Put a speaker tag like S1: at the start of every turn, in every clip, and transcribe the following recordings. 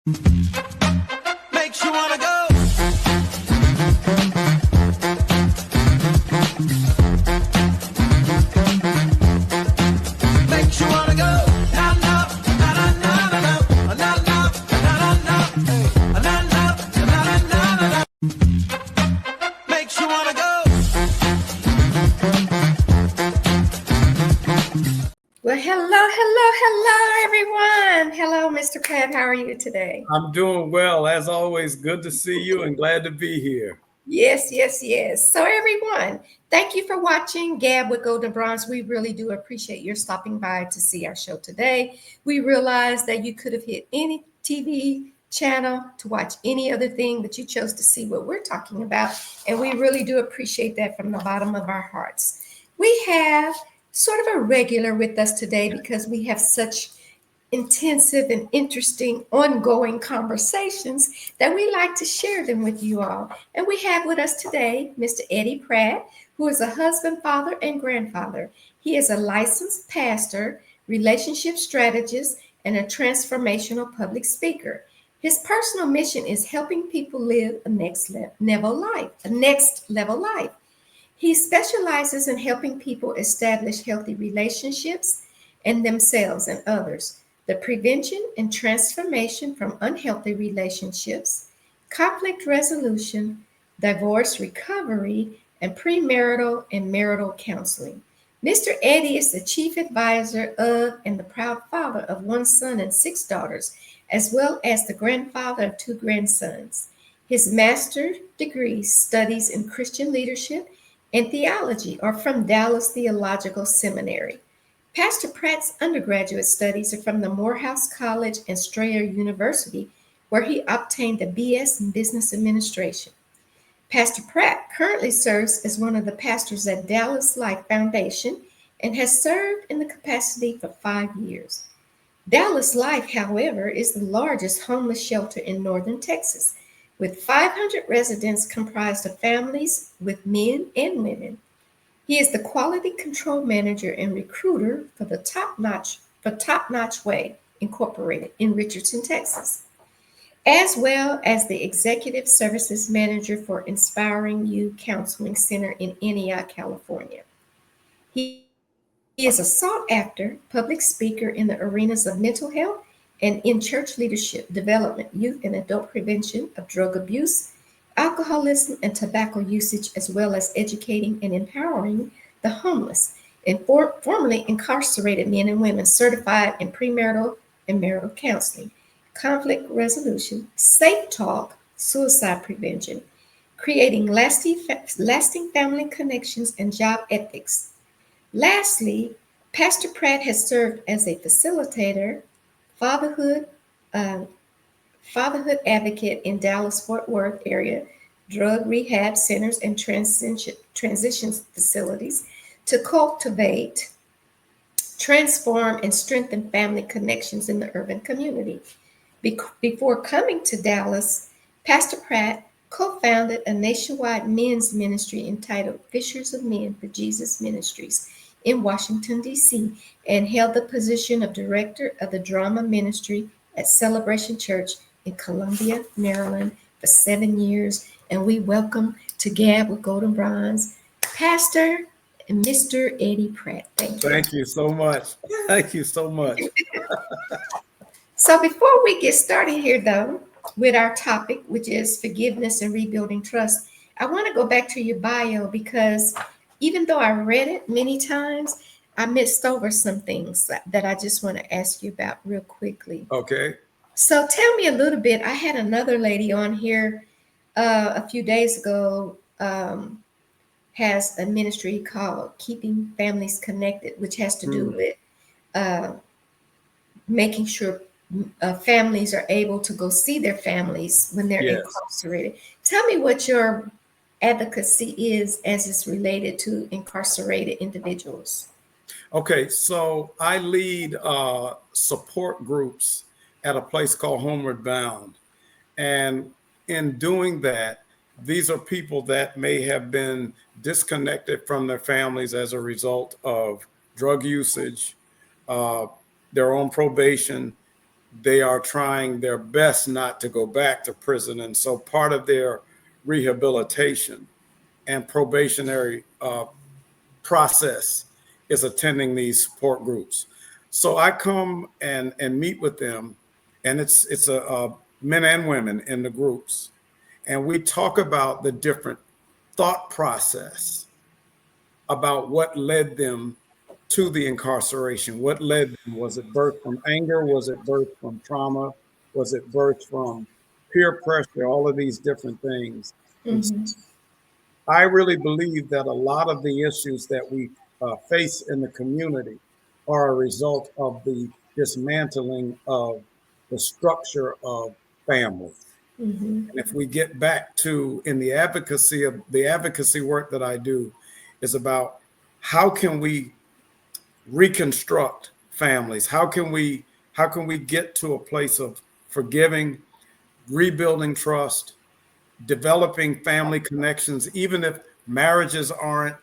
S1: Makes you wanna go. Makes you wanna go. Na na na na na na na na na na na na na. Makes you wanna go.
S2: Well, hello, everyone. Hello, Mr. Pratt. How are you today?
S3: I'm doing well. As always, good to see you and glad to be here.
S2: Yes. So, everyone, thank you for watching Gab with Goldn Bronze. We really do appreciate your stopping by to see our show today. We realize that you could have hit any TV channel to watch any other thing, but you chose to see what we're talking about. And we really do appreciate that from the bottom of our hearts. We have sort of a regular with us today because we have such intensive and interesting ongoing conversations that we like to share them with you all. And we have with us today Mr. Eddie Pratt, who is a husband, father, and grandfather. He is a licensed pastor, relationship strategist, and a transformational public speaker. His personal mission is helping people live a next level life. He specializes in helping people establish healthy relationships and themselves and others, the prevention and transformation from unhealthy relationships, conflict resolution, divorce recovery, and premarital and marital counseling. Mr. Eddie is the chief advisor of and the proud father of one son and 6 daughters, as well as the grandfather of 2 grandsons. His master's degree studies in Christian leadership and theology are from Dallas Theological Seminary. Pastor Pratt's undergraduate studies are from the Morehouse College and Strayer University, where he obtained a BS in Business Administration. Pastor Pratt currently serves as one of the pastors at Dallas Life Foundation and has served in the capacity for 5 years. Dallas Life, however, is the largest homeless shelter in northern Texas, with 500 residents comprised of families with men and women. He is the quality control manager and recruiter for Top Notch Way Incorporated in Richardson, Texas, as well as the executive services manager for Inspiring You Counseling Center in Antioch, California. He is a sought-after public speaker in the arenas of mental health and in church leadership development, youth and adult prevention of drug abuse, alcoholism, and tobacco usage, as well as educating and empowering the homeless and formerly incarcerated men and women, certified in premarital and marital counseling, conflict resolution, Safetalk Suicide Prevention, creating lasting family connections, and job ethics. Lastly, Pastor Pratt has served as a facilitator, Fatherhood Advocate in Dallas-Fort Worth area, drug rehab centers and transition facilities to cultivate, transform, and strengthen family connections in the urban community. Before coming to Dallas, Pastor Pratt co-founded a nationwide men's ministry entitled Fishers of Men for Jesus Ministries in Washington, D.C., and held the position of director of the drama ministry at Celebration Church in Columbia, Maryland for 7 years. And we welcome to Gab with Goldn Bronze, Pastor and Mr. Eddie Pratt. Thank you.
S3: Thank you so much. Thank you so much.
S2: So before we get started here, though, with our topic, which is forgiveness and rebuilding trust, I want to go back to your bio because even though I read it many times, I missed over some things that I just want to ask you about real quickly.
S3: Okay.
S2: So tell me a little bit. I had another lady on here a few days ago, has a ministry called Keeping Families Connected, which has to do with making sure families are able to go see their families when they're incarcerated. Tell me what your advocacy is as it's related to incarcerated individuals.
S3: Okay, so I lead support groups at a place called Homeward Bound. And in doing that, these are people that may have been disconnected from their families as a result of drug usage, their own probation, they are trying their best not to go back to prison. And so part of their rehabilitation and probationary process is attending these support groups. So I come and meet with them, and it's a men and women in the groups, and we talk about the different thought process about what led them to the incarceration. What led them? Was it birthed from anger? Was it birthed from trauma? Was it birthed from peer pressure? All of these different things. And
S2: Mm-hmm.
S3: I really believe that a lot of the issues that we face in the community are a result of the dismantling of the structure of families.
S2: Mm-hmm.
S3: And if we get back to in the advocacy work that I do is about how can we reconstruct families? How can we get to a place of forgiving, rebuilding trust, developing family connections, even if marriages aren't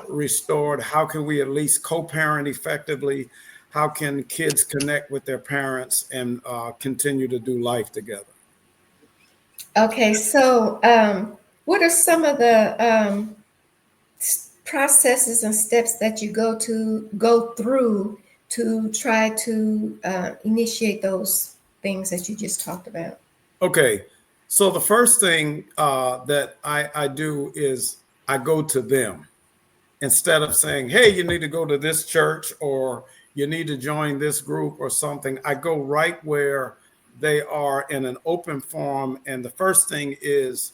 S3: restored? How can we at least co-parent effectively? How can kids connect with their parents and continue to do life together?
S2: Okay, so what are some of the processes and steps that you go through to try to initiate those things that you just talked about?
S3: Okay, so the first thing that I do is I go to them instead of saying, hey, you need to go to this church or you need to join this group or something. I go right where they are in an open forum. And the first thing is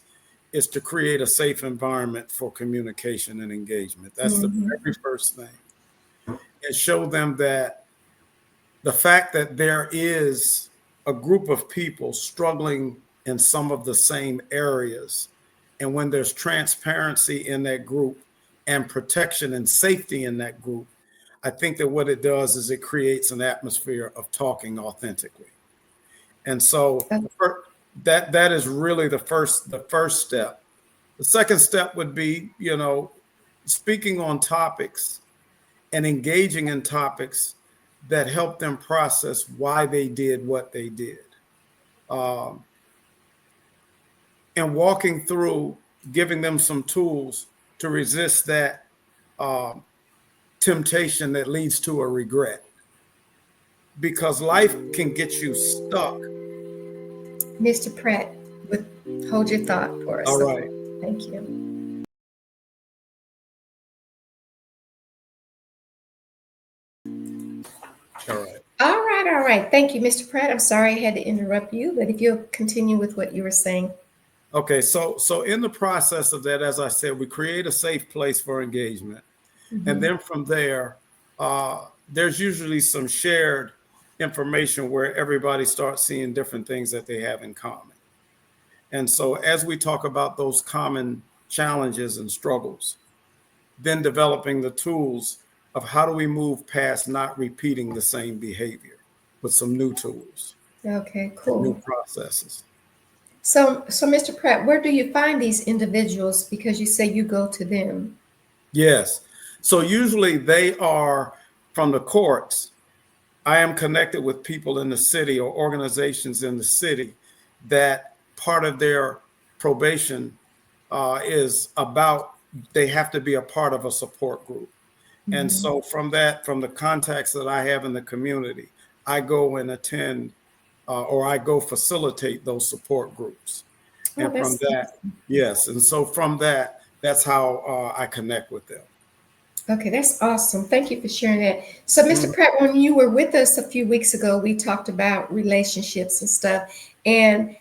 S3: to create a safe environment for communication and engagement. That's the
S2: Mm-hmm.
S3: very first thing. And show them that the fact that there is a group of people struggling in some of the same areas, and when there's transparency in that group and protection and safety in that group, I think that what it does is it creates an atmosphere of talking authentically. And so that is really the first step. The second step would be, speaking on topics and engaging in topics that help them process why they did what they did. Um, and walking through, giving them some tools to resist that um, temptation that leads to a regret. Because life can get you stuck.
S2: Mr. Pratt, hold your thought for us.
S3: All right.
S2: Thank you.
S3: All right.
S2: All right. Thank you, Mr. Pratt. I'm sorry I had to interrupt you, but if you'll continue with what you were saying.
S3: Okay, so in the process of that, as I said, we create a safe place for engagement.
S2: Mm-hmm.
S3: And then from there, there's usually some shared information where everybody starts seeing different things that they have in common. And so as we talk about those common challenges and struggles, then developing the tools of how do we move past not repeating the same behavior with some new tools,
S2: Okay,
S3: new
S2: cool.
S3: processes.
S2: So, Mr. Pratt, where do you find these individuals? Because you say you go to them.
S3: Yes. So usually they are from the courts. I am connected with people in the city or organizations in the city that part of their probation is about they have to be a part of a support group. And
S2: Mm-hmm.
S3: so from the contacts that I have in the community, I go and attend or I go facilitate those support groups.
S2: Oh,
S3: And from
S2: that's
S3: that, yes. And so from that, that's how I connect with them.
S2: okay. That's awesome. Thank you for sharing that. So, Mr.
S3: Mhm.
S2: Pratt, when you were with us a few weeks ago, we talked about relationships and stuff, and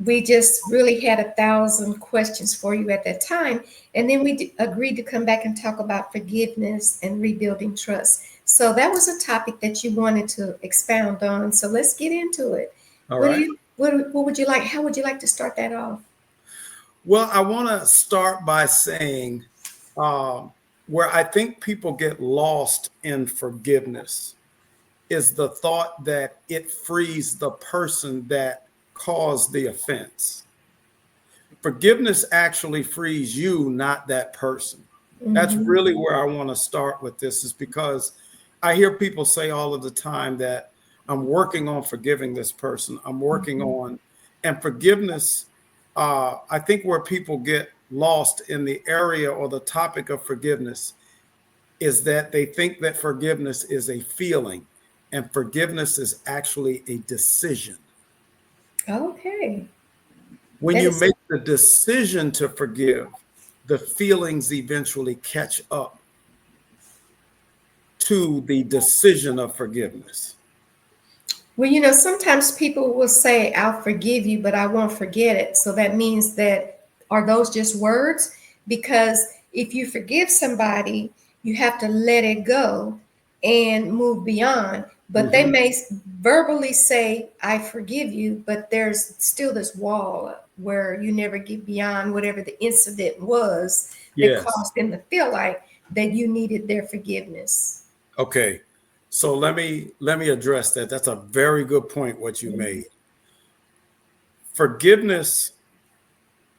S2: we just really had 1,000 questions for you at that time. And then we agreed to come back and talk about forgiveness and rebuilding trust. So that was a topic that you wanted to expound on. So let's get into it.
S3: All right.
S2: What would you like? How would you like to start that off?
S3: Well, I want to start by saying where I think people get lost in forgiveness is the thought that it frees the person that caused the offense. Forgiveness actually frees you, not that person. That's
S2: Mm-hmm.
S3: really where I want to start with this, is because I hear people say all of the time that, I'm working on forgiving this person. I'm working on, and forgiveness, I think where people get lost in the area or the topic of forgiveness is that they think that forgiveness is a feeling, and forgiveness is actually a decision.
S2: Okay.
S3: When
S2: That
S3: you
S2: is,
S3: make the decision to forgive, the feelings eventually catch up to the decision of forgiveness.
S2: well, sometimes people will say, I'll forgive you, but I won't forget it. So that means that, are those just words? Because if you forgive somebody, you have to let it go and move beyond. But they
S3: Mhm.
S2: may verbally say, I forgive you, but there's still this wall where you never get beyond whatever the incident was that
S3: Yes.
S2: caused them to feel like that you needed their forgiveness.
S3: Okay. So let me address that. That's a very good point what you
S2: Mhm.
S3: made. Forgiveness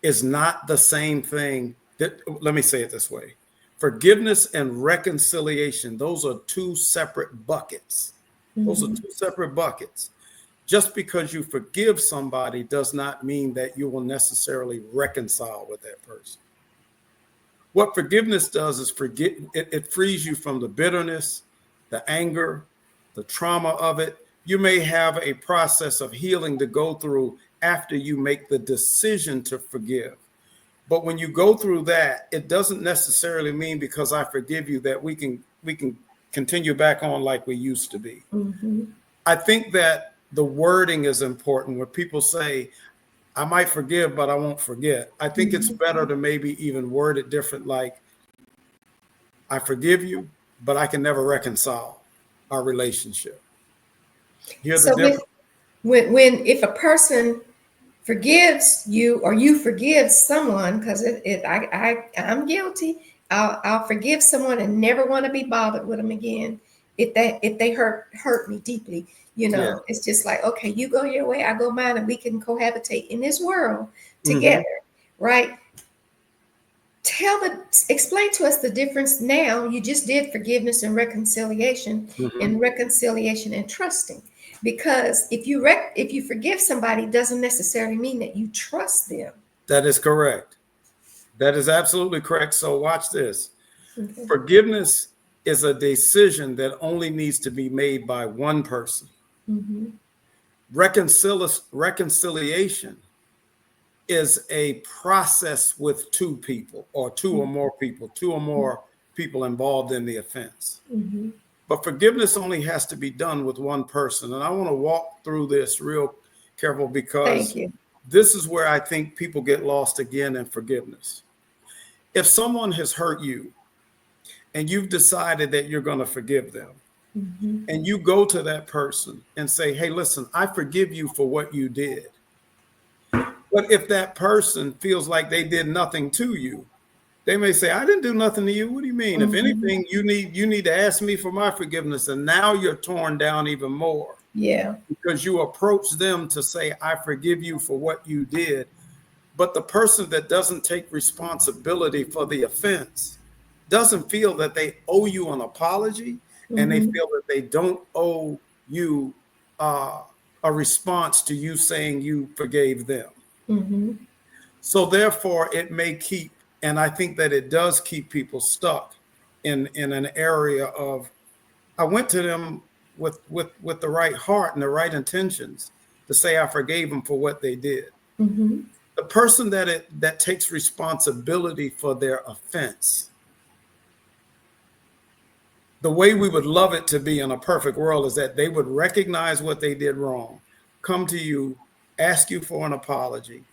S3: is not the same thing that, let me say it this way. Forgiveness and reconciliation, those are two separate buckets. Those are
S2: Mhm.
S3: two separate buckets. Just because you forgive somebody does not mean that you will necessarily reconcile with that person. What forgiveness does is it frees you from the bitterness, the anger, the trauma of it. You may have a process of healing to go through after you make the decision to forgive. But when you go through that, it doesn't necessarily mean because I forgive you that we can continue back on like we used to be.
S2: Mhm.
S3: I think that the wording is important when people say, I might forgive, but I won't forget. I think it's
S2: Mhm.
S3: better to maybe even word it different, like, I forgive you, but I can never reconcile our relationship. Hear the
S2: So
S3: difference?
S2: when if a person forgives you or you forgive someone, because I'm guilty, I'll forgive someone and never want to be bothered with them again. If they hurt me deeply,
S3: Yeah.
S2: it's just like, okay, you go your way, I go mine, and we can cohabitate in this world
S3: Hmm.
S2: together, right? Explain to us the difference now. You just did forgiveness
S3: Hmm.
S2: and reconciliation and trusting. Because if you forgive somebody, doesn't necessarily mean that you trust them.
S3: That is correct. That is absolutely correct. So watch this.
S2: Okay.
S3: Forgiveness is a decision that only needs to be made by one person.
S2: Mm-hmm.
S3: Reconciliation is a process with two people or two or more people involved in the offense.
S2: Mm-hmm.
S3: But forgiveness only has to be done with one person. And I want to walk through this real careful
S2: Thank
S3: because
S2: you.
S3: this is where I think people get lost again in forgiveness. If someone has hurt you and you've decided that you're going to forgive them,
S2: Mm-hmm.
S3: and you go to that person and say, hey, listen, I forgive you for what you did. But if that person feels like they did nothing to you, they may say, I didn't do nothing to you. What do you mean? If
S2: Mm-hmm.
S3: anything, you need to ask me for my forgiveness. And now you're torn down even more
S2: Yeah.
S3: because you approach them to say, I forgive you for what you did. But the person that doesn't take responsibility for the offense doesn't feel that they owe you an apology, and they
S2: Mm-hmm.
S3: feel that they don't owe you uh, a response to you saying you forgave them.
S2: Mm-hmm.
S3: So therefore, it may keep, and I think that it does keep people stuck in an area of, I went to them with the right heart and the right intentions to say I forgave them for what they did.
S2: Mm-hmm.
S3: The person that takes responsibility for their offense, the way we would love it to be in a perfect world is that they would recognize what they did wrong, come to you, ask you for an apology,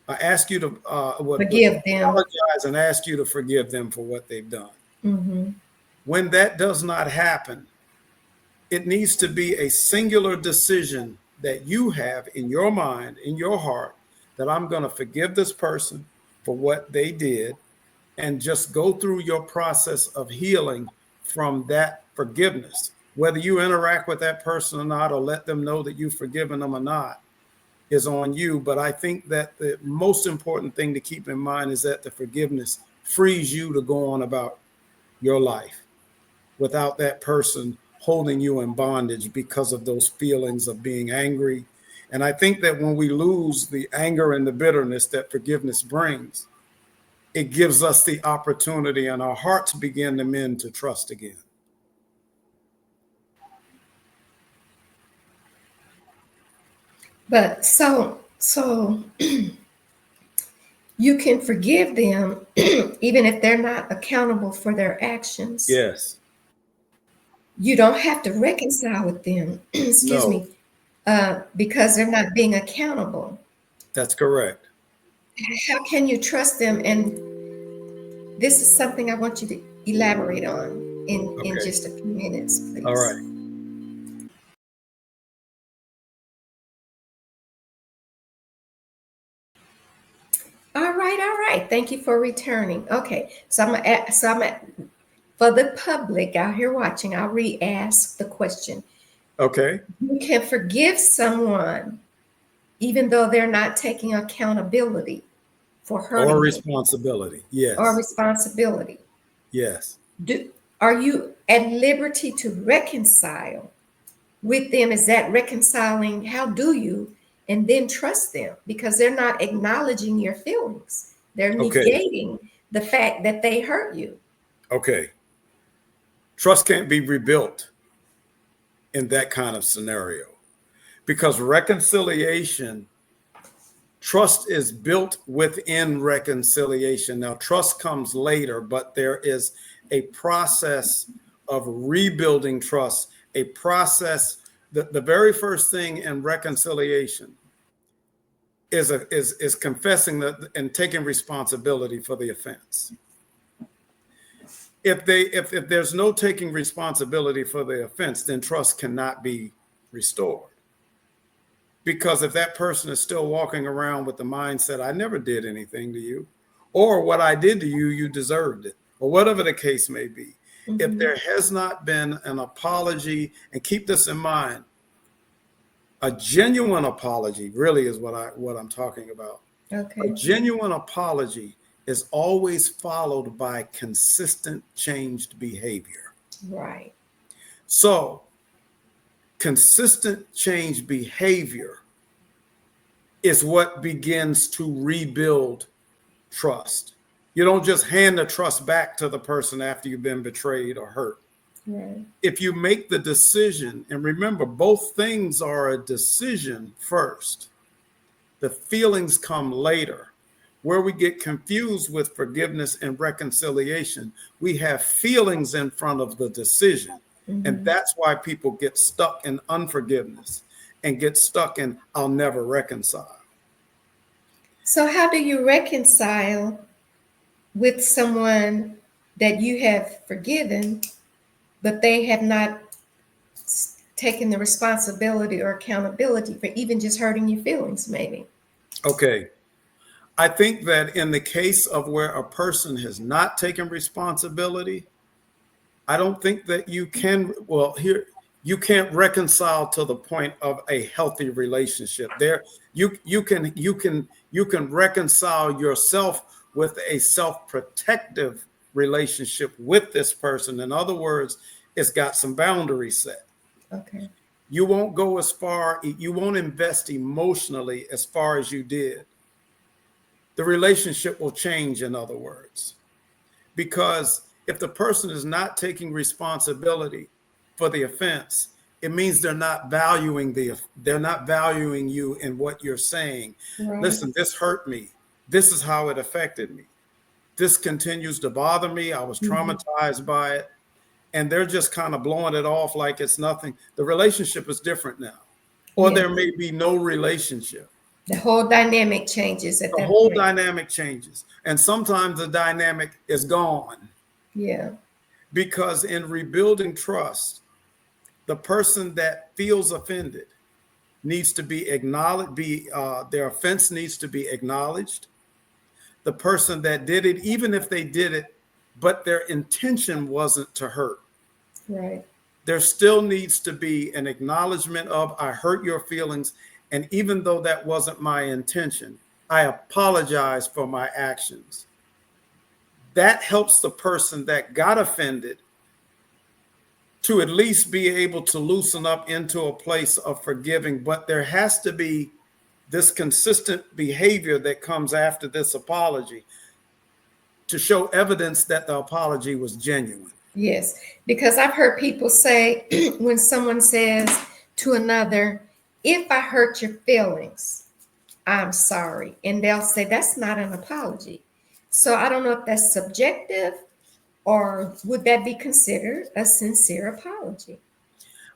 S3: ask you to would
S2: Forgive them.
S3: apologize and ask you to forgive them for what they've done.
S2: Mm-hmm.
S3: When that does not happen, it needs to be a singular decision that you have in your mind, in your heart, that I'm going to forgive this person for what they did, and just go through your process of healing from that forgiveness. Whether you interact with that person or not, or let them know that you've forgiven them or not, is on you. But I think that the most important thing to keep in mind is that the forgiveness frees you to go on about your life without that person holding you in bondage because of those feelings of being angry. And I think that when we lose the anger and the bitterness that forgiveness brings, it gives us the opportunity and our hearts begin to mend to trust again.
S2: But so you can forgive them even if they're not accountable for their actions.
S3: Yes.
S2: You don't have to reconcile with them, excuse
S3: No,
S2: me, because they're not being accountable.
S3: that's correct.
S2: How can you trust them? And this is something I want you to elaborate on in
S3: Okay.
S2: just a few minutes,
S3: All right.
S2: please. All right, all right. Thank you for returning. Okay, for the public out here watching, I'll re-ask the question.
S3: Okay.
S2: You can forgive someone even though they're not taking accountability for
S3: Or
S2: hurting you
S3: responsibility.
S2: or
S3: Yes.
S2: responsibility.
S3: Yes.
S2: Are you at liberty to reconcile with them? Is that reconciling? How do you? And then trust them because they're not acknowledging your feelings. They're
S3: Okay.
S2: negating the fact that they hurt you.
S3: Okay. Trust can't be rebuilt in that kind of scenario because reconciliation, trust is built within reconciliation. Now, trust comes later, but there is a process of rebuilding trust, a process. The very first thing in reconciliation is confessing that and taking responsibility for the offense. If there's no taking responsibility for the offense, then trust cannot be restored. Because if that person is still walking around with the mindset, I never did anything to you, or what I did to you, you deserved it, or whatever the case may be. If
S2: Mhm.
S3: there has not been an apology, and keep this in mind, a genuine apology really is what I'm talking about. A
S2: Okay.
S3: genuine apology is always followed by consistent changed behavior.
S2: Right.
S3: So, consistent changed behavior is what begins to rebuild trust. You don't just hand the trust back to the person after you've been betrayed or hurt.
S2: Right.
S3: If you make the decision, and remember, both things are a decision first, the feelings come later. Where we get confused with forgiveness and reconciliation, we have feelings in front of the decision. And
S2: Mhm.
S3: that's why people get stuck in unforgiveness and get stuck in, I'll never reconcile.
S2: So, how do you reconcile with someone that you have forgiven, but they have not taken the responsibility or accountability for even just hurting your feelings, maybe?
S3: Okay. I think that in the case of where a person has not taken responsibility, I don't think that you can, well, here, you can't reconcile to the point of a healthy relationship. There, you can reconcile yourself with a self-protective relationship with this person. In other words, it's got some boundaries set.
S2: Okay.
S3: You won't go as far, you won't invest emotionally as far as you did. The relationship will change, in other words, because if the person is not taking responsibility for the offense, it means they're not valuing you in what you're saying.
S2: Right.
S3: Listen, this hurt me. This is how it affected me. This continues to bother me. I was
S2: Mhm.
S3: traumatized by it. And they're just kind of blowing it off like it's nothing. The relationship is different now. Or
S2: Yeah.
S3: there may be no relationship.
S2: The whole dynamic changes at
S3: The
S2: that
S3: whole
S2: point.
S3: dynamic changes. And sometimes the dynamic is gone.
S2: Yeah.
S3: Because in rebuilding trust, the person that feels offended needs to be acknowledged, their offense needs to be acknowledged. The person that did it, even if they did it, but their intention wasn't to hurt,
S2: Right.
S3: there still needs to be an acknowledgement of, I hurt your feelings. And even though that wasn't my intention, I apologize for my actions. That helps the person that got offended to at least be able to loosen up into a place of forgiving. But there has to be this consistent behavior that comes after this apology to show evidence that the apology was genuine.
S2: Yes, because I've heard people say when someone says to another, if I hurt your feelings, I'm sorry. And they'll say that's not an apology. So I don't know if that's subjective or would that be considered a sincere apology?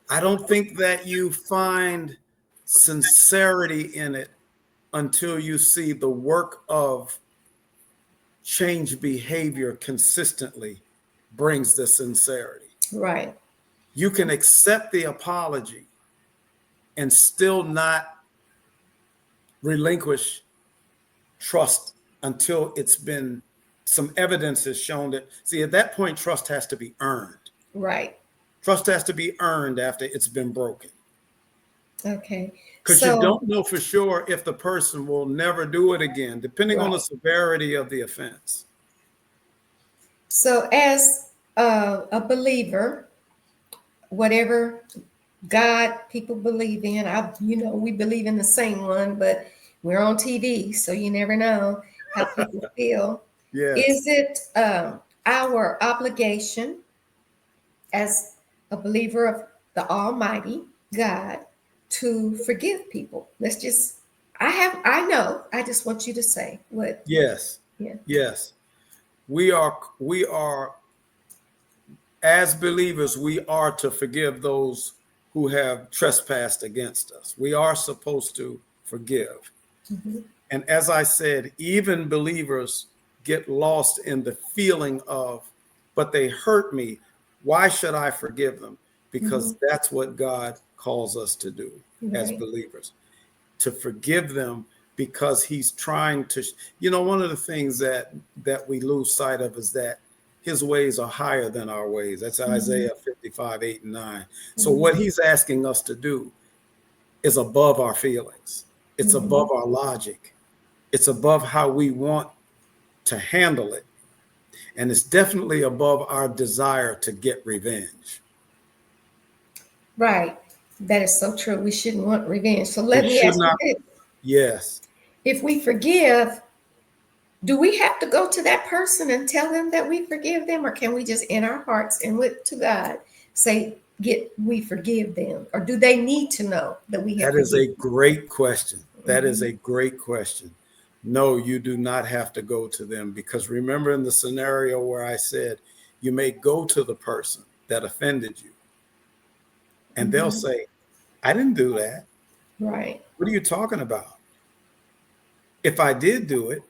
S3: I don't think that you find sincerity in it until you see the work of change behavior consistently brings the sincerity.
S2: Right.
S3: You can accept the apology and still not relinquish trust until it's been some evidence has shown that. See, at that point, trust has to be earned.
S2: Right.
S3: Trust has to be earned after it's been broken.
S2: Okay.
S3: Because you don't know for sure if the person will never do it again, depending on the severity of the offense.
S2: So as a believer, whatever God people believe in, we believe in the same one, but we're on TV, so you never know how people feel.
S3: Yes.
S2: Is it our obligation as a believer of the Almighty God to forgive people? I just want you to say what.
S3: Yes.
S2: Yeah.
S3: Yes. We are as believers, we are to forgive those who have trespassed against us. We are supposed to forgive.
S2: Mm-hmm.
S3: And as I said, even believers get lost in the feeling of, but they hurt me. Why should I forgive them? Because that's what God calls us to do as believers, to forgive them, because he's trying to, one of the things that we lose sight of is that his ways are higher than our ways. That's Isaiah 55, 8 and 9. So what he's asking us to do is above our feelings. It's above our logic. It's above how we want to handle it. And it's definitely above our desire to get revenge.
S2: Right. That is so true. We shouldn't want revenge. So let me ask you this.
S3: Yes.
S2: If we forgive, do we have to go to that person and tell them that we forgive them, or can we just in our hearts and to God say, we forgive them? Or do they need to know that we have?
S3: That is a great question. That is a great question. No, you do not have to go to them, because remember in the scenario where I said you may go to the person that offended you and they'll say, I didn't do that.
S2: Right.
S3: What are you talking about? If I did do it,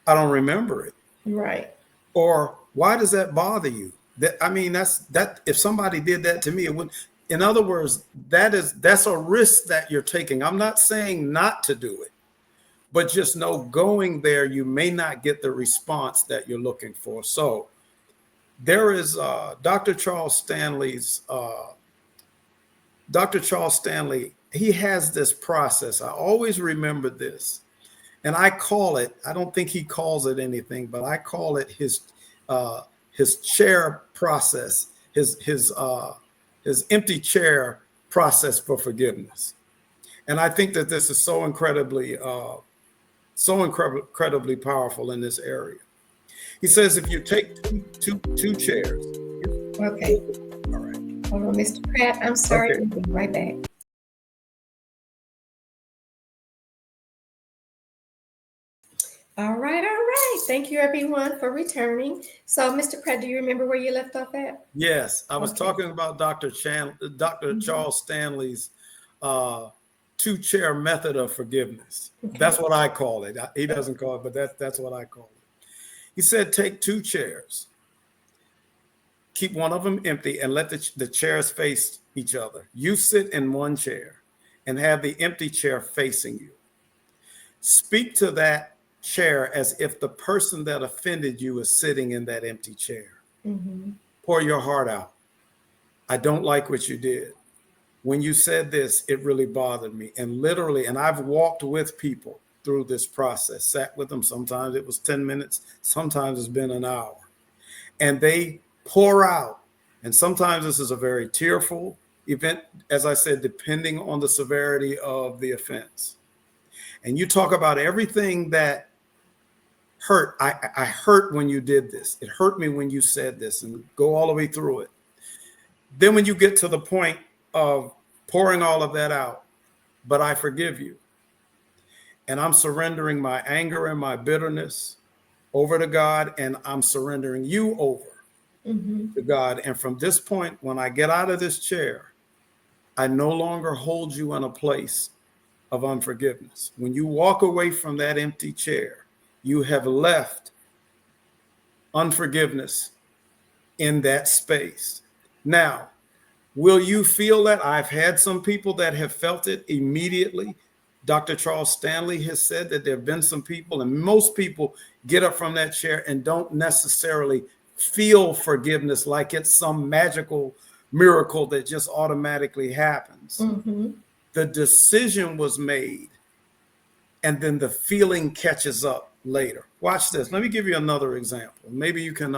S3: I don't remember it.
S2: Right.
S3: Or why does that bother you? That if somebody did that to me, it would. In other words, that's a risk that you're taking. I'm not saying not to do it, but just know going there, you may not get the response that you're looking for. So there is Dr. Charles Stanley. He has this process. I always remember this. And I call it, I don't think he calls it anything, but I call it his chair process, his empty chair process for forgiveness. And I think that this is so incredibly powerful in this area. He says, if you take two chairs.
S2: Okay.
S3: All right.
S2: Hold on, Mr. Pratt. I'm sorry.
S3: Okay.
S2: We'll be right back. All right. Thank you, everyone, for returning. So, Mr. Pratt, do you remember where you left off at?
S3: Yes, I was talking about Dr. Charles Stanley's two-chair method of forgiveness. Okay. That's what I call it. He doesn't call it, but that's what I call it. He said, take two chairs, keep one of them empty, and let the chairs face each other. You sit in one chair and have the empty chair facing you. Speak to that chair as if the person that offended you is sitting in that empty chair. Pour your heart out. I don't like what you did. When you said this, it really bothered me. And literally, and I've walked with people through this process, sat with them. Sometimes it was 10 minutes. Sometimes it's been an hour. And they pour out And sometimes this is a very tearful event, as I said, depending on the severity of the offense. And you talk about everything that hurt. I hurt when you did this. It hurt me when you said this, and go all the way through it. Then when you get to the point of pouring all of that out, but I forgive you. And I'm surrendering my anger and my bitterness over to God, and I'm surrendering you over to God. And from this point, when I get out of this chair, I no longer hold you in a place of unforgiveness. When you walk away from that empty chair, you have left unforgiveness in that space. Now, will you feel that? I've had some people that have felt it immediately. Dr. Charles Stanley has said that there have been some people, and most people get up from that chair and don't necessarily feel forgiveness like it's some magical miracle that just automatically happens. The decision was made, and then the feeling catches up later. Watch this. Let me give you another example. Maybe you can,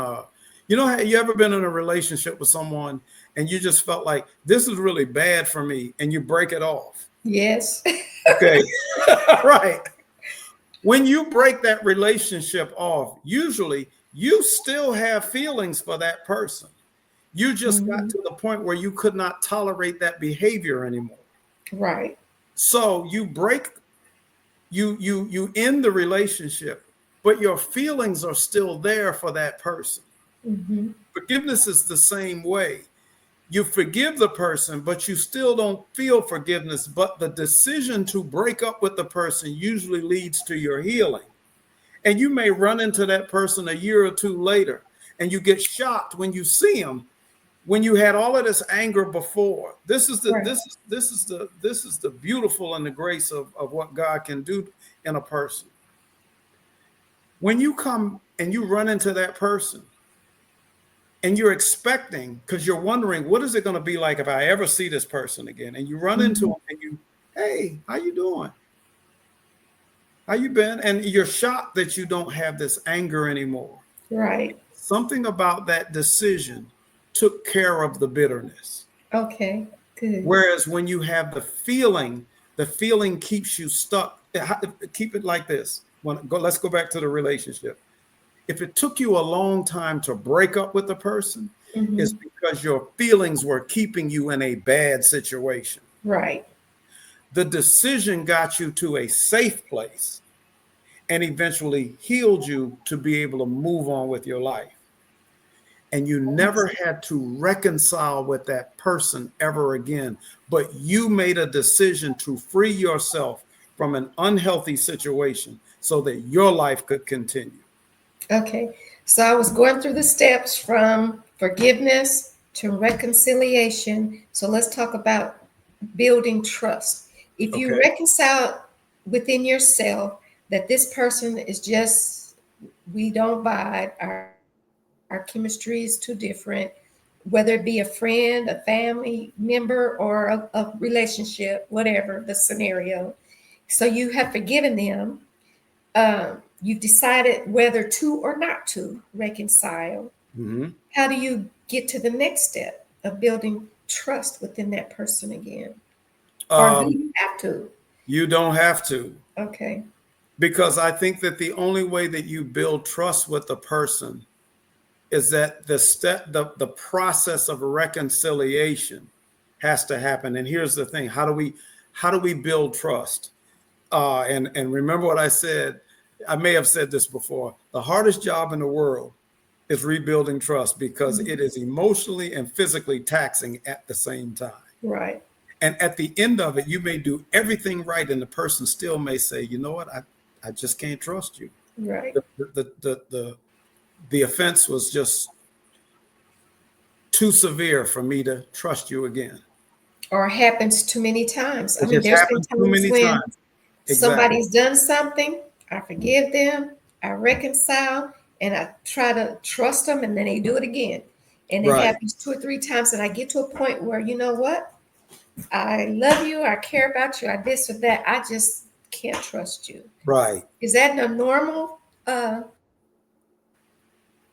S3: you know, have you ever been in a relationship with someone and you just felt like this is really bad for me, and you break it off?
S2: Yes.
S3: Okay. Right. When you break that relationship off, usually you still have feelings for that person. You just got to the point where you could not tolerate that behavior anymore.
S2: Right.
S3: So you break, you end the relationship, but your feelings are still there for that person. Forgiveness is the same way. You forgive the person, but you still don't feel forgiveness. But the decision to break up with the person usually leads to your healing. And you may run into that person a year or two later, and you get shocked when you see them, when you had all of this anger before. This is the beautiful and the grace of what God can do in a person. When you come and you run into that person, and you're expecting, because you're wondering, what is it going to be like if I ever see this person again? And you run into them and you, hey, how you doing? How you been? And you're shocked that you don't have this anger anymore.
S2: Right.
S3: Something about that decision took care of the bitterness.
S2: Okay, good.
S3: Whereas when you have the feeling keeps you stuck. Keep it like this. Let's go back to the relationship. If it took you a long time to break up with a person, it's because your feelings were keeping you in a bad situation.
S2: Right.
S3: The decision got you to a safe place and eventually healed you to be able to move on with your life. And you never had to reconcile with that person ever again, but you made a decision to free yourself from an unhealthy situation so that your life could continue.
S2: Okay, so I was going through the steps from forgiveness to reconciliation. So let's talk about building trust. If you reconcile within yourself that this person is just, we don't vibe, our chemistry is too different, whether it be a friend, a family member, or a relationship, whatever the scenario. So you have forgiven them. You've decided whether to or not to reconcile. How do you get to the next step of building trust within that person again? Or do you have to?
S3: You don't have to.
S2: Okay.
S3: Because I think that the only way that you build trust with the person is that the process of reconciliation has to happen. And here's the thing: how do we build trust? And remember what I said. I may have said this before. The hardest job in the world is rebuilding trust, because it is emotionally and physically taxing at the same time.
S2: Right.
S3: And at the end of it, you may do everything right, and the person still may say, you know what, I just can't trust you.
S2: Right.
S3: The offense was just too severe for me to trust you again.
S2: Or happens too many times.
S3: It just happens too many times.
S2: Somebody's done something, I forgive them, I reconcile, and I try to trust them, and then they do it again. And it happens 2 or 3 times, and I get to a point where, you know what? I love you, I care about you, I this or that. I just can't trust you.
S3: Right.
S2: Is that a normal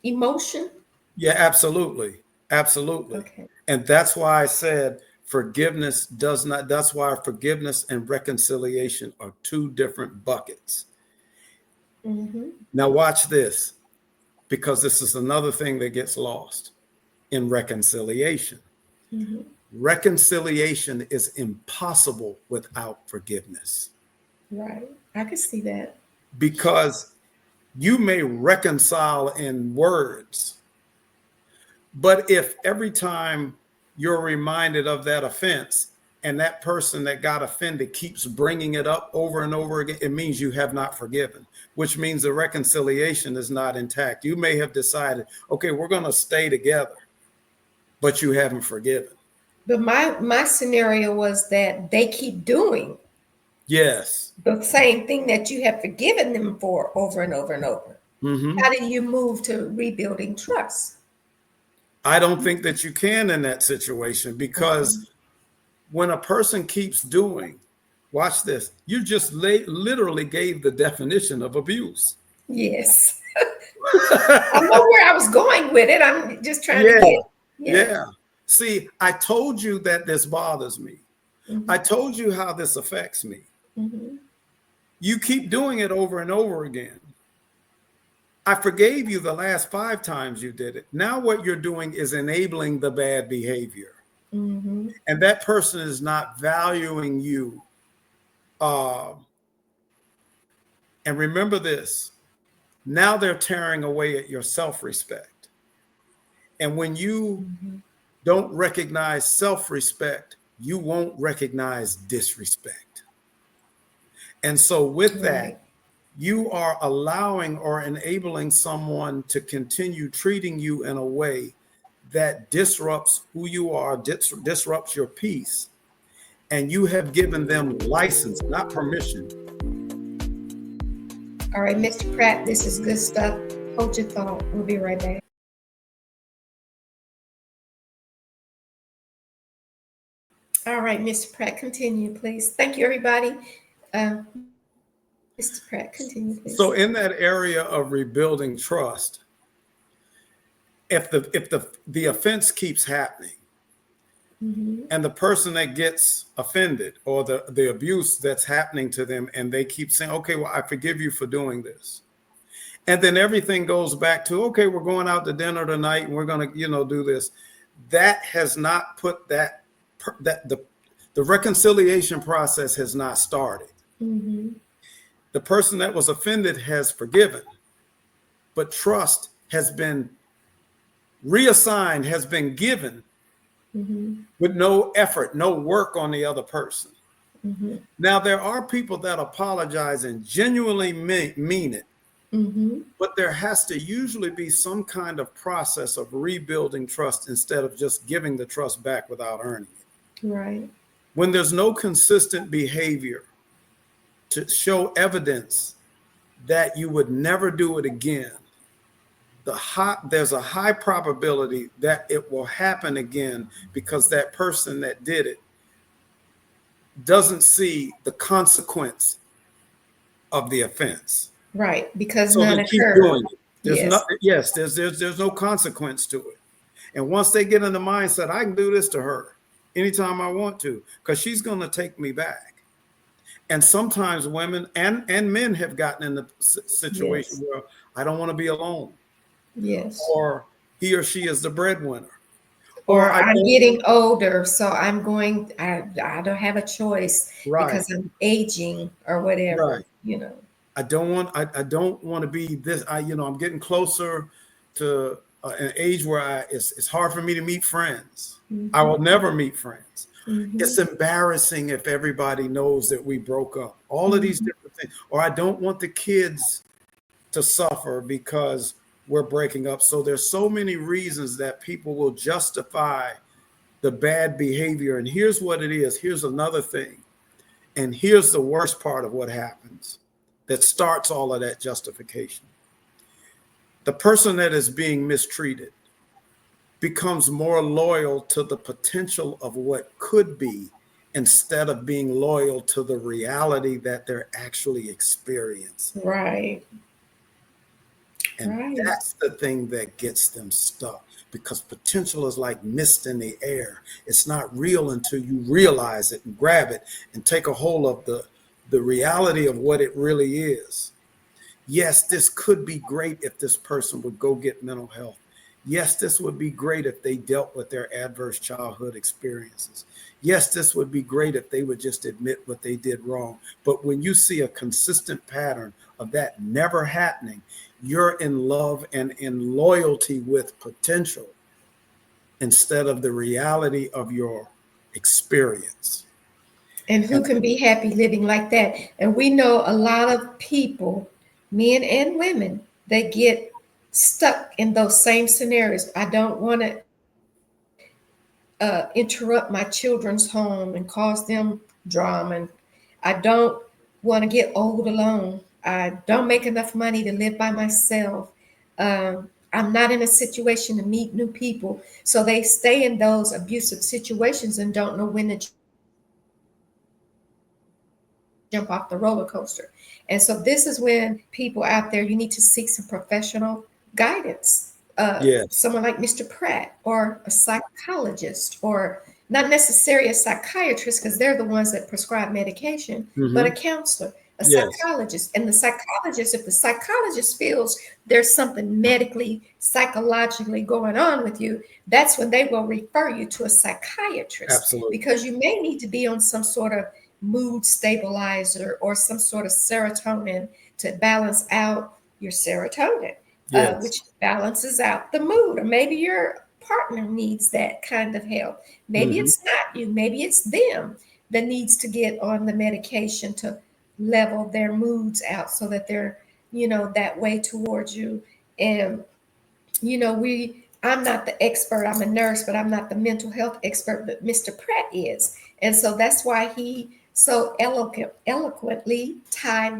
S2: emotion?
S3: Yeah, absolutely. Absolutely.
S2: Okay.
S3: And that's why I said forgiveness does not, that's why forgiveness and reconciliation are two different buckets.
S2: Mm-hmm.
S3: Now, watch this, because this is another thing that gets lost in reconciliation.
S2: Mm-hmm.
S3: Reconciliation is impossible without forgiveness,
S2: Right. I could see that.
S3: because you may reconcile in words, but if every time you're reminded of that offense and that person that got offended keeps bringing it up over and over again, it means you have not forgiven, which means the reconciliation is not intact. You may have decided, okay, we're going to stay together, but you haven't forgiven.
S2: But my scenario was that they keep doing
S3: Yes.
S2: the same thing that you have forgiven them for over and over and over.
S3: Mm-hmm.
S2: How do you move to rebuilding trust?
S3: I don't think that you can in that situation, because when a person keeps doing, watch this, you just literally gave the definition of abuse.
S2: Yes. I know where I was going with it. I'm just trying to
S3: Yeah,
S2: get, yeah.
S3: yeah. See, I told you that this bothers me. I
S2: Mm-hmm.
S3: told you how this affects me.
S2: Mm-hmm.
S3: You keep doing it over and over again. I forgave you the last 5 times you did it. Now what you're doing is enabling the bad behavior.
S2: Mm-hmm.
S3: And that person is not valuing you. And remember this, now they're tearing away at your self-respect. And when you
S2: Mm-hmm.
S3: don't recognize self-respect, you won't recognize disrespect. And so with that,
S2: Right.
S3: you are allowing or enabling someone to continue treating you in a way that disrupts who you are, disrupts your peace. And you have given them license, not permission.
S2: All right, Mr. Pratt, this is good stuff. Hold your thought. We'll be right back. All right, Mr. Pratt, continue, please. Thank you, everybody. Uh, Mr. Pratt, continue,
S3: So
S2: please.
S3: in that area of rebuilding trust, if the offense keeps happening,
S2: Mm-hmm.
S3: and the person that gets offended, or the abuse that's happening to them, and they keep saying, okay, well, I forgive you for doing this. And then everything goes back to, okay, we're going out to dinner tonight and we're going to, do this. That has not put that the reconciliation process has not started.
S2: Mm-hmm.
S3: The person that was offended has forgiven, but trust has been reassigned, has been given
S2: Mm-hmm.
S3: with no effort, no work on the other person.
S2: Mm-hmm.
S3: Now, there are people that apologize and genuinely mean it,
S2: Mm-hmm.
S3: but there has to usually be some kind of process of rebuilding trust instead of just giving the trust back without earning it.
S2: Right.
S3: When there's no consistent behavior to show evidence that you would never do it again, there's a high probability that it will happen again, because that person that did it doesn't see the consequence of the offense.
S2: Right. Because
S3: So
S2: none
S3: they keep
S2: occurred.
S3: doing it. There's
S2: Yes.
S3: not, yes, there's no consequence to it. And once they get in the mindset, I can do this to her anytime I want to, because she's going to take me back. And sometimes women and men have gotten in the situation
S2: Yes.
S3: where I don't want to be alone,
S2: Yes.
S3: or he or she is the breadwinner, or
S2: Or
S3: I
S2: I'm
S3: don't.
S2: getting older, so I don't have a choice
S3: Right,
S2: because I'm aging or whatever,
S3: right.
S2: you know.
S3: I don't want to be this. I'm getting closer to an age where it's hard for me to meet friends. I
S2: Mm-hmm.
S3: will never meet friends.
S2: Mm-hmm.
S3: It's embarrassing if everybody knows that we broke up. All of these
S2: Mm-hmm.
S3: different things. Or I don't want the kids to suffer because we're breaking up. So there's so many reasons that people will justify the bad behavior. And here's what it is. Here's another thing. And here's the worst part of what happens that starts all of that justification. The person that is being mistreated becomes more loyal to the potential of what could be, instead of being loyal to the reality that they're actually experiencing.
S2: Right.
S3: And
S2: Right.
S3: that's the thing that gets them stuck, because potential is like mist in the air. It's not real until you realize it and grab it and take a hold of the reality of what it really is. Yes, this could be great if this person would go get mental health. Yes, this would be great if they dealt with their adverse childhood experiences. Yes, this would be great if they would just admit what they did wrong. But when you see a consistent pattern of that never happening, you're in love and in loyalty with potential instead of the reality of your experience.
S2: And who
S3: And
S2: can be happy living like that? And we know a lot of people, men and women, they get stuck in those same scenarios. I don't want to interrupt my children's home and cause them drama. And I don't want to get old alone. I don't make enough money to live by myself. I'm not in a situation to meet new people. So they stay in those abusive situations and don't know when to jump off the roller coaster. And so this is when people out there, you need to seek some professional guidance. Someone like Mr. Pratt
S3: yes,
S2: or a psychologist, or not necessarily a psychiatrist because they're the ones that prescribe medication, but a counselor, a
S3: yes,
S2: psychologist. And the psychologist, if the psychologist feels there's something medically, psychologically going on with you, that's when they will refer you to a psychiatrist
S3: absolutely.
S2: because you may need to be on some sort of mood stabilizer or some sort of serotonin to balance out your serotonin,
S3: Yes.
S2: which balances out the mood. Or maybe your partner needs that kind of help. Maybe
S3: Hmm.
S2: it's not you, maybe it's them that needs to get on the medication to level their moods out so that they're, that way towards you. And, I'm not the expert, I'm a nurse, but I'm not the mental health expert, but Mr. Pratt is. And so that's why he so eloquently tied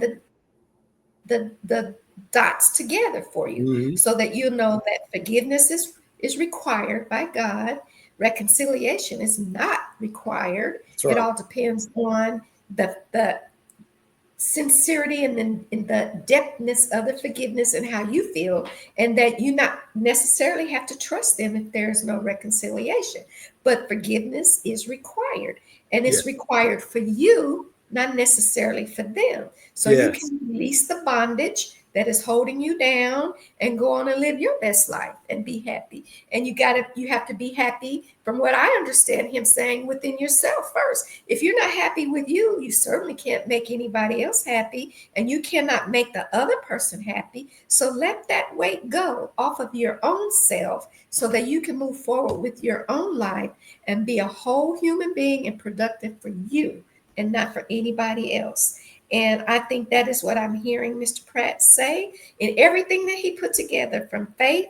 S2: the dots together for you
S3: Hmm.
S2: so that you know that forgiveness is required by God. Reconciliation is not required.
S3: That's
S2: It
S3: right.
S2: all depends on the sincerity and the depthness of the forgiveness and how you feel, and that you not necessarily have to trust them if there's no reconciliation. But forgiveness is required, and
S3: Yeah.
S2: it's required for you, not necessarily for them. So you
S3: Yes.
S2: can release the bondage that is holding you down and go on and live your best life and be happy. And you have to be happy, from what I understand him saying, within yourself first. If you're not happy with you, you certainly can't make anybody else happy, and you cannot make the other person happy. So let that weight go off of your own self so that you can move forward with your own life and be a whole human being and productive for you and not for anybody else. And I think that is what I'm hearing Mr. Pratt say in everything that he put together, from faith,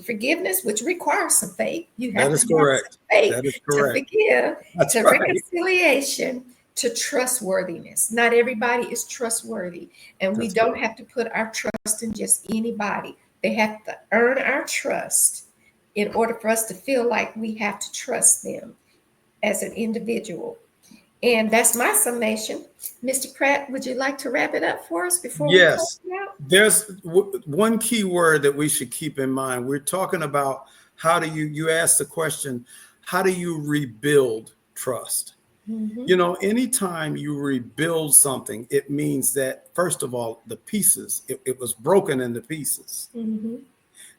S2: forgiveness, which requires some faith. You
S3: That
S2: have to
S3: is
S2: have some
S3: correct.
S2: faith
S3: That is
S2: to
S3: correct.
S2: forgive,
S3: That's
S2: to
S3: right.
S2: reconciliation, to trustworthiness. Not everybody is trustworthy, and we
S3: That's
S2: don't
S3: right.
S2: have to put our trust in just anybody. They have to earn our trust in order for us to feel like we have to trust them as an individual. And that's my summation. Mr. Pratt, would you like to wrap it up for us before we close
S3: Yes.
S2: it out?
S3: There's one key word that we should keep in mind. We're talking about how do you asked the question, how do you rebuild trust?
S2: Mm-hmm.
S3: Anytime you rebuild something, it means that, first of all, the pieces, it was broken into pieces.
S2: Mm-hmm.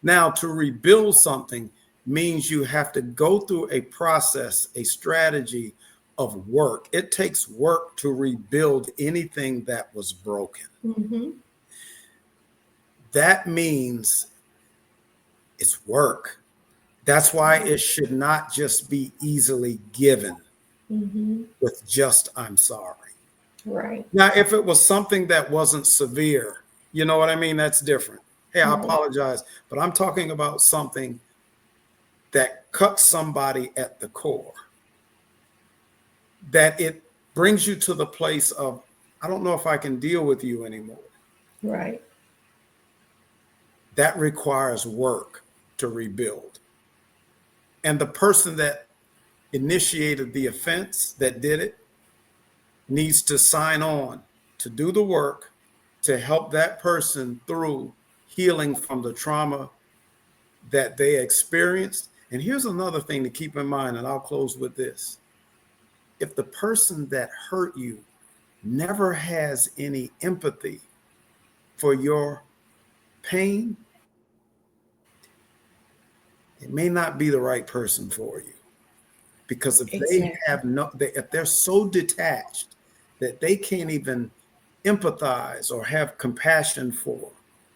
S3: Now, to rebuild something means you have to go through a process, a strategy of work. It takes work to rebuild anything that was broken.
S2: Mm-hmm.
S3: That means it's work. That's why it should not just be easily given
S2: Mm-hmm.
S3: with just, I'm sorry.
S2: Right.
S3: Now, if it was something that wasn't severe, you know what I mean? That's different. Hey, I
S2: Right.
S3: apologize, but I'm talking about something that cuts somebody at the core, that it brings you to the place of, I don't know if I can deal with you anymore.
S2: Right.
S3: That requires work to rebuild. And the person that initiated the offense, that did it, needs to sign on to do the work to help that person through healing from the trauma that they experienced. And here's another thing to keep in mind, and I'll close with this. If the person that hurt you never has any empathy for your pain, it may not be the right person for you. Because if they have if they're so detached that they can't even empathize or have compassion for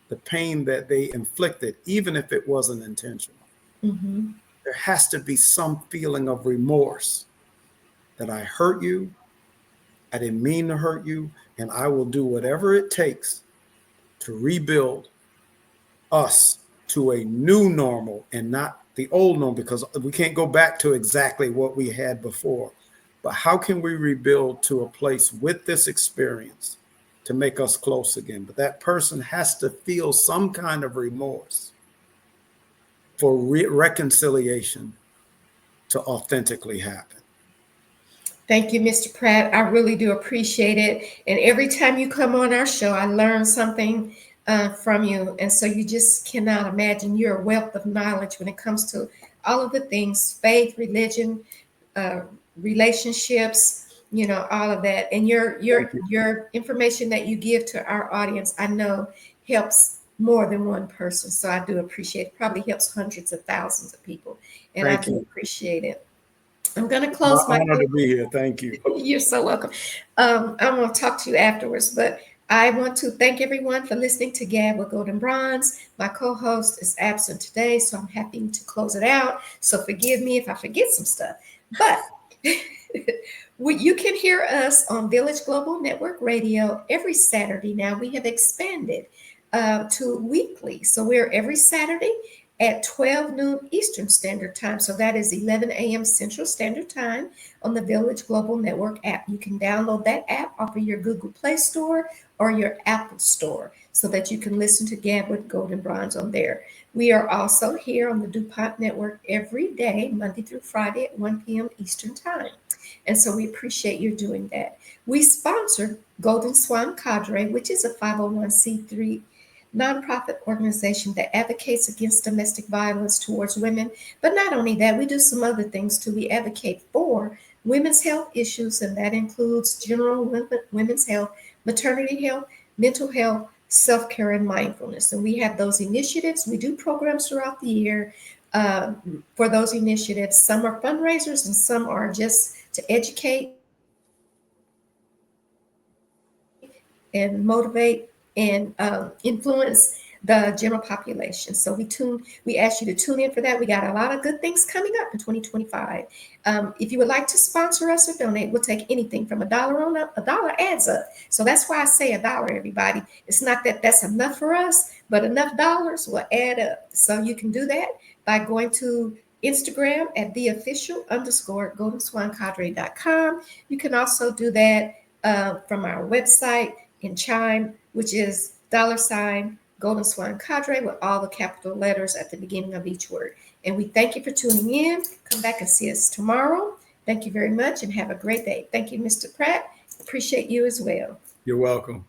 S3: the pain that they inflicted, even if it wasn't intentional, there has to be some feeling of remorse that I hurt you, I didn't mean to hurt you, and I will do whatever it takes to rebuild us to a new normal and not the old normal, because we can't go back to exactly what we had before. But how can we rebuild to a place with this experience to make us close again? But that person has to feel some kind of remorse for reconciliation to authentically happen.
S2: Thank you, Mr. Pratt. I really do appreciate it. And every time you come on our show, I learn something from you. And so you just cannot imagine, you're a wealth of knowledge when it comes to all of the things, faith, religion, relationships, all of that. And your information that you give to our audience, I know helps more than one person. So I do appreciate it. Probably helps hundreds of thousands of people. And I do appreciate it. I'm going to close
S3: my honor to be here. Thank you.
S2: You're so welcome. I'm going to talk to you afterwards, but I want to thank everyone for listening to Gab with Gold and Bronze. My co-host is absent today, so I'm happy to close it out. So forgive me if I forget some stuff. But you can hear us on Village Global Network Radio every Saturday. Now we have expanded to weekly. So we're every Saturday at 12 noon Eastern Standard Time. So that is 11 a.m. Central Standard Time on the Village Global Network app. You can download that app off of your Google Play Store or your Apple Store so that you can listen to Gab with Gold and Bronze on there. We are also here on the DuPont Network every day, Monday through Friday at 1 p.m. Eastern Time. And so we appreciate you doing that. We sponsor Golden Swan Cadre, which is a 501c3 nonprofit organization that advocates against domestic violence towards women. But not only that, we do some other things too. We advocate for women's health issues, and that includes general women's health, maternity health, mental health, self-care, and mindfulness. And we have those initiatives. We do programs throughout the year for those initiatives. Some are fundraisers and some are just to educate and motivate and influence the general population. So we ask you to tune in for that. We got a lot of good things coming up in 2025. If you would like to sponsor us or donate, we'll take anything from $1 on up. $1 adds up. So that's why I say $1, everybody. It's not that that's enough for us, but enough dollars will add up. So you can do that by going to Instagram at __GoldenswanCadre.com. You can also do that from our website in Chime, which is $Golden Swan Cadre with all the capital letters at the beginning of each word. And we thank you for tuning in. Come back and see us tomorrow. Thank you very much and have a great day. Thank you, Mr. Pratt. Appreciate you as well.
S3: You're welcome.